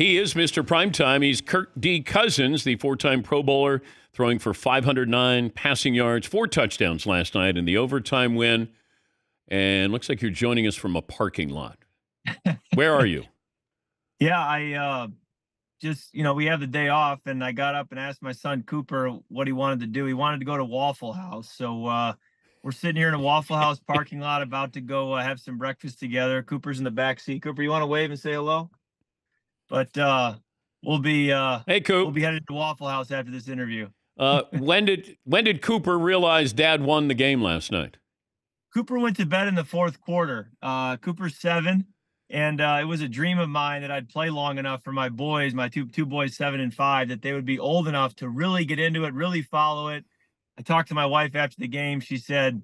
He is Mr. Primetime. He's Kirk D. Cousins, the four-time Pro Bowler, throwing for 509 passing yards, 4 touchdowns last night in the overtime win. And looks like you're joining us from a parking lot. Where are you? Yeah, I just, we have the day off, and I got up and asked my son Cooper what he wanted to do. He wanted to go to Waffle House. So we're sitting here in a Waffle House parking lot about to go have some breakfast together. Cooper's in the back seat. Cooper, you want to wave and say hello? But we'll be Hey, Coop. we'll be headed to Waffle House after this interview. When did Cooper realize Dad won the game last night? Cooper went to bed in the fourth quarter. Cooper's 7, and it was a dream of mine that I'd play long enough for my boys, my two boys, 7 and 5, that they would be old enough to really get into it, really follow it. I talked to my wife after the game. She said,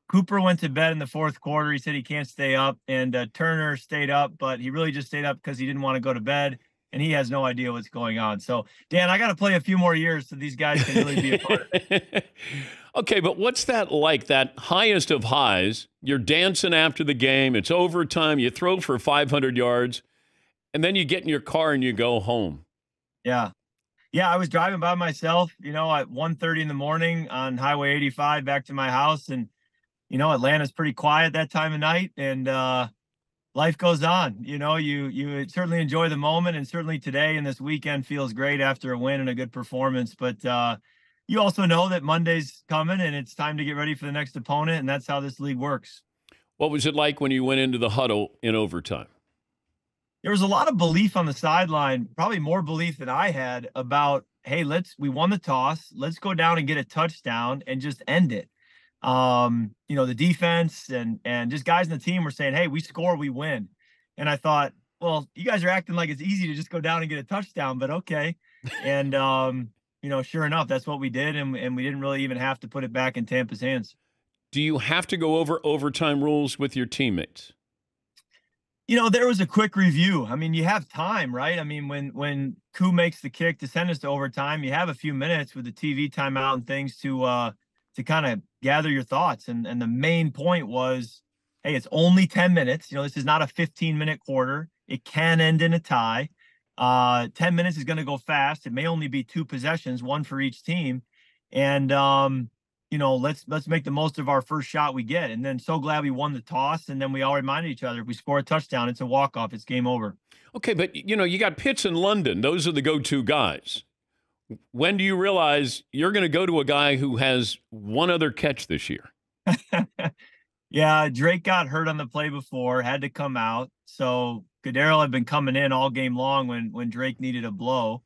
Cooper went to bed in the fourth quarter. He said he can't stay up, and Turner stayed up, but he really just stayed up because he didn't want to go to bed, and he has no idea what's going on. So, Dan, I got to play a few more years so these guys can really be a part of it. Okay, but what's that like, that highest of highs? You're dancing after the game. It's overtime. You throw for 500 yards, and then you get in your car and you go home. Yeah. Yeah, I was driving by myself, at 1:30 in the morning on Highway 85 back to my house, and Atlanta's pretty quiet that time of night, and life goes on. You certainly enjoy the moment, and certainly today and this weekend feels great after a win and a good performance. But you also know that Monday's coming, and it's time to get ready for the next opponent, and that's how this league works. What was it like when you went into the huddle in overtime? There was a lot of belief on the sideline, probably more belief than I had about, hey, we won the toss. Let's go down and get a touchdown and just end it. The defense and just guys in the team were saying, hey, we score, we win. And I thought, well, you guys are acting like it's easy to just go down and get a touchdown, but okay. And, sure enough, that's what we did. And we didn't really even have to put it back in Tampa's hands. Do you have to go over overtime rules with your teammates? There was a quick review. I mean, you have time, right? I mean, when Koo makes the kick to send us to overtime, you have a few minutes with the TV timeout and things to kind of gather your thoughts. And the main point was, hey, it's only 10 minutes. This is not a 15-minute quarter. It can end in a tie. 10 minutes is going to go fast. It may only be 2 possessions, 1 for each team. And, let's make the most of our first shot we get. And then so glad we won the toss. And then we all reminded each other, if we score a touchdown, it's a walk-off. It's game over. Okay, but, you got Pitts in London. Those are the go-to guys. When do you realize you're going to go to a guy who has one other catch this year? Yeah, Drake got hurt on the play before, had to come out. So Goodell had been coming in all game long when Drake needed a blow.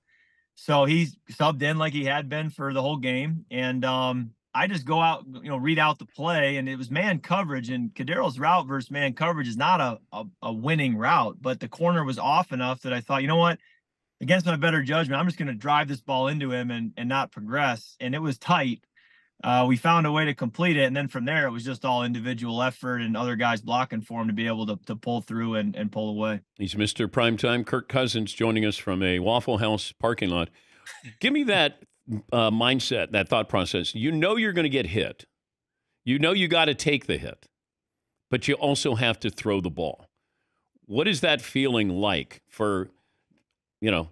So he's subbed in like he had been for the whole game. And I just go out, read out the play, and it was man coverage. And Kadero's route versus man coverage is not a winning route, but the corner was off enough that I thought, you know what? Against my better judgment, I'm just going to drive this ball into him and not progress. And it was tight. We found a way to complete it. And then from there, it was just all individual effort and other guys blocking for him to be able to pull through and pull away. He's Mr. Primetime. Kirk Cousins joining us from a Waffle House parking lot. Give me that mindset, that thought process. You're going to get hit. You got to take the hit, but you also have to throw the ball. What is that feeling like for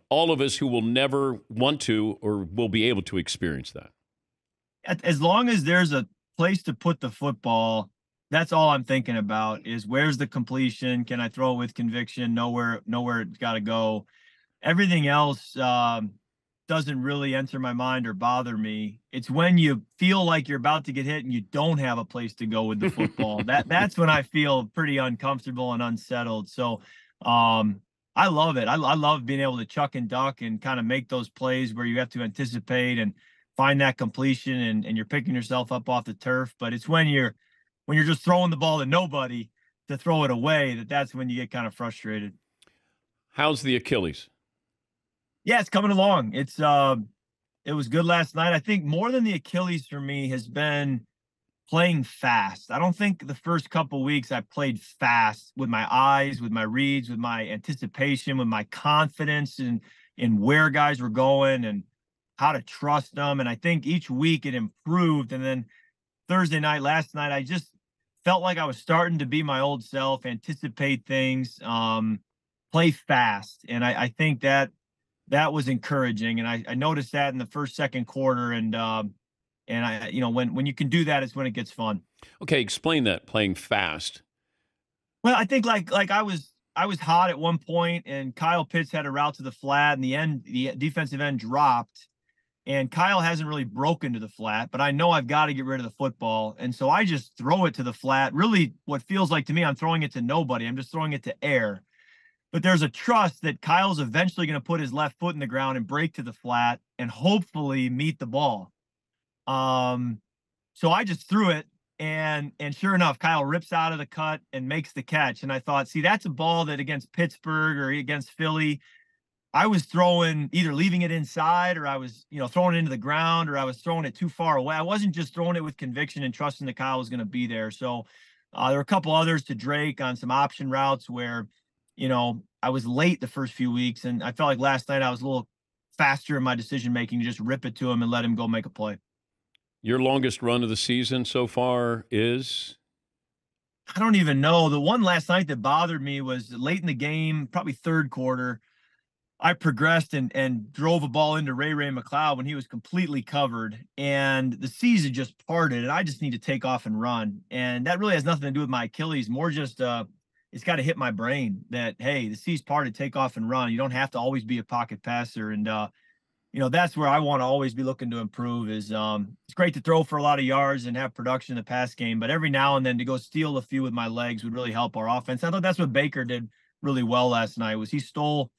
all of us who will never want to or will be able to experience that? As long as there's a place to put the football, that's all I'm thinking about is where's the completion? Can I throw it with conviction? Know where it's got to go. Everything else doesn't really enter my mind or bother me. It's when you feel like you're about to get hit and you don't have a place to go with the football. That's when I feel pretty uncomfortable and unsettled. So, I love it. I love being able to chuck and duck and kind of make those plays where you have to anticipate and find that completion and you're picking yourself up off the turf. But it's when you're just throwing the ball to nobody to throw it away that's when you get kind of frustrated. How's the Achilles? Yeah, it's coming along. It was good last night. I think more than the Achilles for me has been playing fast. I don't think the first couple weeks I played fast with my eyes, with my reads, with my anticipation, with my confidence in where guys were going and how to trust them. And I think each week it improved. And then last night, I just felt like I was starting to be my old self, anticipate things, play fast. And I think that was encouraging. And I noticed that in the first, second quarter. And I, when you can do that, it's when it gets fun. Okay, explain that, playing fast. Well, I think like I was hot at one point, and Kyle Pitts had a route to the flat, and the defensive end dropped, and Kyle hasn't really broken to the flat, but I know I've got to get rid of the football, and so I just throw it to the flat. Really, what feels like to me, I'm throwing it to nobody. I'm just throwing it to air. But there's a trust that Kyle's eventually going to put his left foot in the ground and break to the flat and hopefully meet the ball. So I just threw it, and sure enough, Kyle rips out of the cut and makes the catch. And I thought, see, that's a ball that against Pittsburgh or against Philly, I was throwing, either leaving it inside, or I was, throwing it into the ground, or I was throwing it too far away. I wasn't just throwing it with conviction and trusting that Kyle was going to be there. So there were a couple others to Drake on some option routes where, I was late the first few weeks, and I felt like last night I was a little faster in my decision making to just rip it to him and let him go make a play. Your longest run of the season so far is? I don't even know. The one last night that bothered me was late in the game, probably third quarter. I progressed and drove a ball into Ray McLeod when he was completely covered, and the seas had just parted, and I just need to take off and run. And that really has nothing to do with my Achilles, more just it's got to hit my brain that, hey, the seas parted, take off and run. You don't have to always be a pocket passer. And that's where I want to always be looking to improve. Is it's great to throw for a lot of yards and have production in the pass game, but every now and then to go steal a few with my legs would really help our offense. I thought that's what Baker did really well last night. Was he stole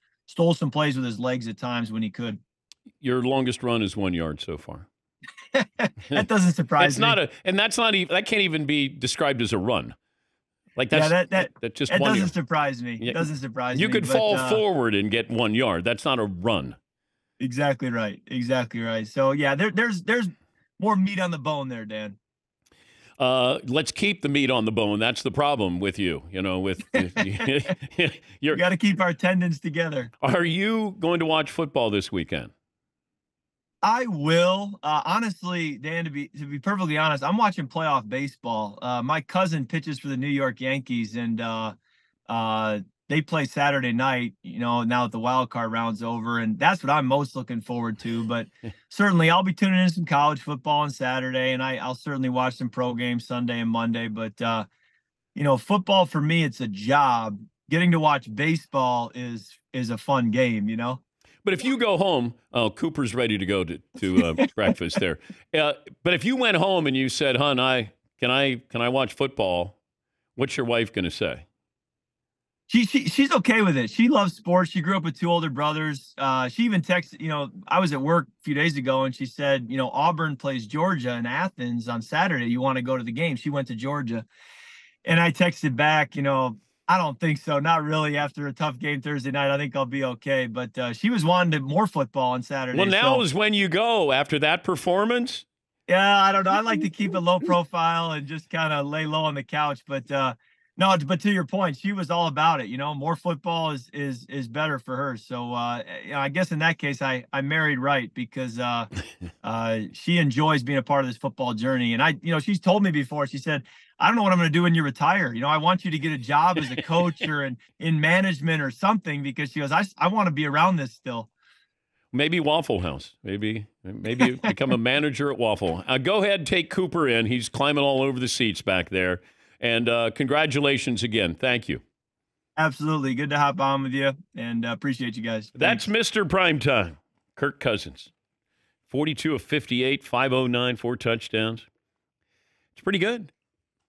some plays with his legs at times when he could. Your longest run is 1 yard so far. That doesn't surprise me. That can't even be described as a run. Like that's just that 1 doesn't yard. surprise me. Yeah. It doesn't surprise me. You could fall forward and get 1 yard. That's not a run. Exactly right. Exactly right. So yeah, there's more meat on the bone there, Dan. Let's keep the meat on the bone. That's the problem with you. You got to keep our tendons together. Are you going to watch football this weekend? I will. Honestly, Dan, to be perfectly honest, I'm watching playoff baseball. My cousin pitches for the New York Yankees, and they play Saturday night, now that the wild card round's over, and that's what I'm most looking forward to. But certainly I'll be tuning in some college football on Saturday, and I'll certainly watch some pro games Sunday and Monday. But, football for me, it's a job. Getting to watch baseball is a fun game, But if you go home, Cooper's ready to go to breakfast there. But if you went home and you said, "Hon, can I watch football?" What's your wife going to say? She's okay with it. She loves sports. She grew up with two older brothers. She even texted, I was at work a few days ago, and she said, Auburn plays Georgia in Athens on Saturday. You want to go to the game? She went to Georgia. And I texted back, I don't think so. Not really. After a tough game Thursday night, I think I'll be okay. But she was wanting more football on Saturday. Well, now is when you go after that performance. Yeah, I don't know. I like to keep it low profile and just kind of lay low on the couch. But no, but to your point, she was all about it. More football is better for her. So I guess in that case, I married right, because she enjoys being a part of this football journey. And she's told me before. She said, "I don't know what I'm going to do when you retire. I want you to get a job as a coach or in management or something," because she goes, I want to be around this still. Maybe Waffle House. Maybe become a manager at Waffle. Go ahead and take Cooper in. He's climbing all over the seats back there. And congratulations again. Thank you. Absolutely. Good to hop on with you, and appreciate you guys. Thanks. That's Mr. Primetime, Kirk Cousins. 42 of 58, 509, 4 touchdowns. It's pretty good.